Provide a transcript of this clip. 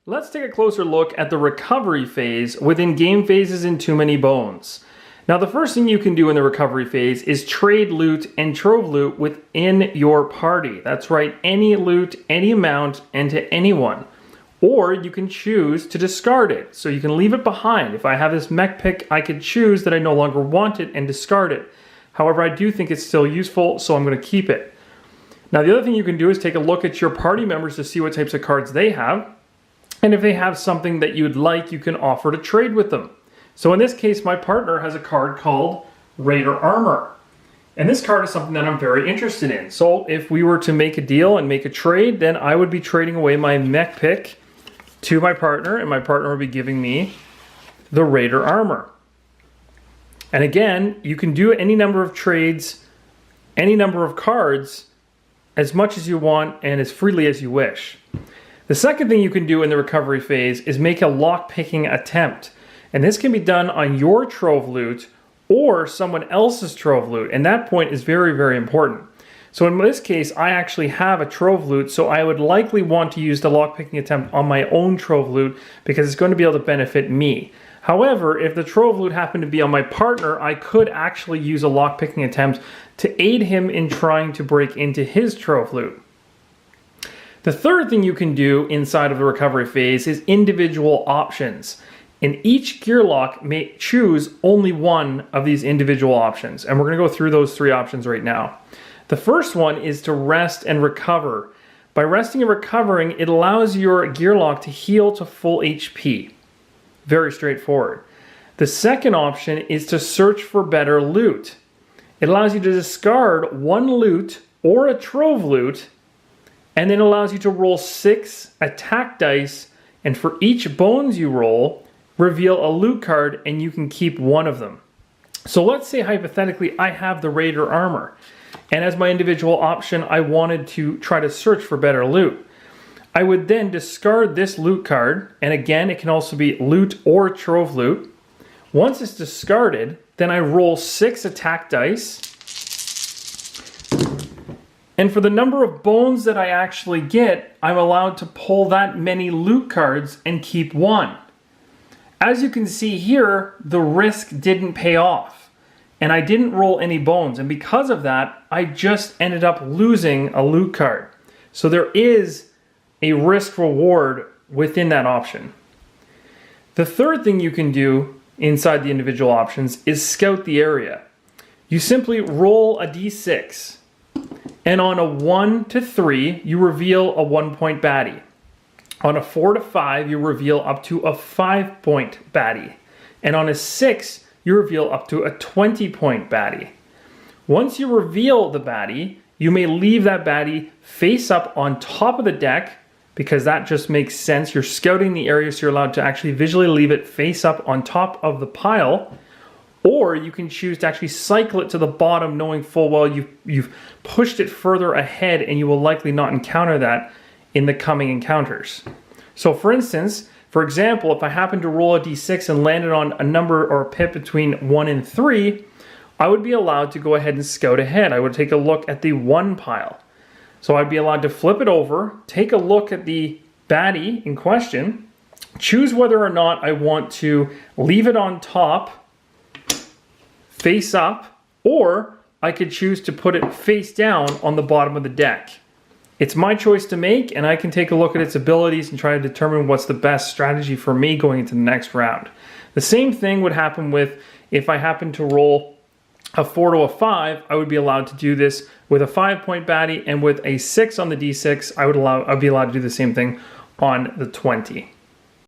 Let's take a closer look at the recovery phase within game phases in Too Many Bones. Now, the first thing you can do in the recovery phase is trade loot and trove loot within your party. That's right, any loot, any amount, and to anyone. Or you can choose to discard it, so you can leave it behind. If I have this mech pick, I could choose that I no longer want it and discard it. However, I do think it's still useful, so I'm going to keep it. Now, the other thing you can do is take a look at your party members to see what types of cards they have. And if they have something that you'd like, you can offer to trade with them. So in this case, my partner has a card called Raider Armor. And this card is something that I'm very interested in. So if we were to make a deal and make a trade, then I would be trading away my mech pick to my partner, and my partner would be giving me the Raider Armor. And again, you can do any number of trades, any number of cards, as much as you want and as freely as you wish. The second thing you can do in the recovery phase is make a lock-picking attempt. And this can be done on your trove loot or someone else's trove loot. And that point is very, very important. So in this case, I actually have a trove loot, so I would likely want to use the lock-picking attempt on my own trove loot because it's going to be able to benefit me. However, if the trove loot happened to be on my partner, I could actually use a lock-picking attempt to aid him in trying to break into his trove loot. The third thing you can do inside of the recovery phase is individual options. And each gear lock may choose only one of these individual options. And we're going to go through those three options right now. The first one is to rest and recover. By resting and recovering, it allows your gear lock to heal to full HP. Very straightforward. The second option is to search for better loot. It allows you to discard one loot or a trove loot, and then allows you to roll 6 attack dice, and for each bones you roll, reveal a loot card, and you can keep one of them. So let's say hypothetically I have the Raider Armor, and as my individual option I wanted to try to search for better loot. I would then discard this loot card, and again it can also be loot or trove loot. Once it's discarded, then I roll 6 attack dice, and for the number of bones that I actually get, I'm allowed to pull that many loot cards and keep one. As you can see here, the risk didn't pay off, and I didn't roll any bones, and because of that, I just ended up losing a loot card. So there is a risk reward within that option. The third thing you can do inside the individual options is scout the area. You simply roll a d6. And on a 1 to 3, you reveal a 1-point baddie. On a 4 to 5, you reveal up to a 5-point baddie. And on a 6, you reveal up to a 20-point baddie. Once you reveal the baddie, you may leave that baddie face up on top of the deck, because that just makes sense. You're scouting the area, so you're allowed to actually visually leave it face up on top of the pile. Or you can choose to actually cycle it to the bottom, knowing full well you've pushed it further ahead, and you will likely not encounter that in the coming encounters. So for instance, for example, if I happen to roll a d6 and landed on a number or a pip between 1 and 3, I would be allowed to go ahead and scout ahead. I would take a look at the 1 pile. So I'd be allowed to flip it over, take a look at the baddie in question, choose whether or not I want to leave it on top, face up, or I could choose to put it face down on the bottom of the deck. It's my choice to make, and I can take a look at its abilities and try to determine what's the best strategy for me going into the next round. The same thing would happen with if I happen to roll a 4 to a 5, I would be allowed to do this with a 5-point baddie, and with a 6 on the d6, I'd be allowed to do the same thing on the 20.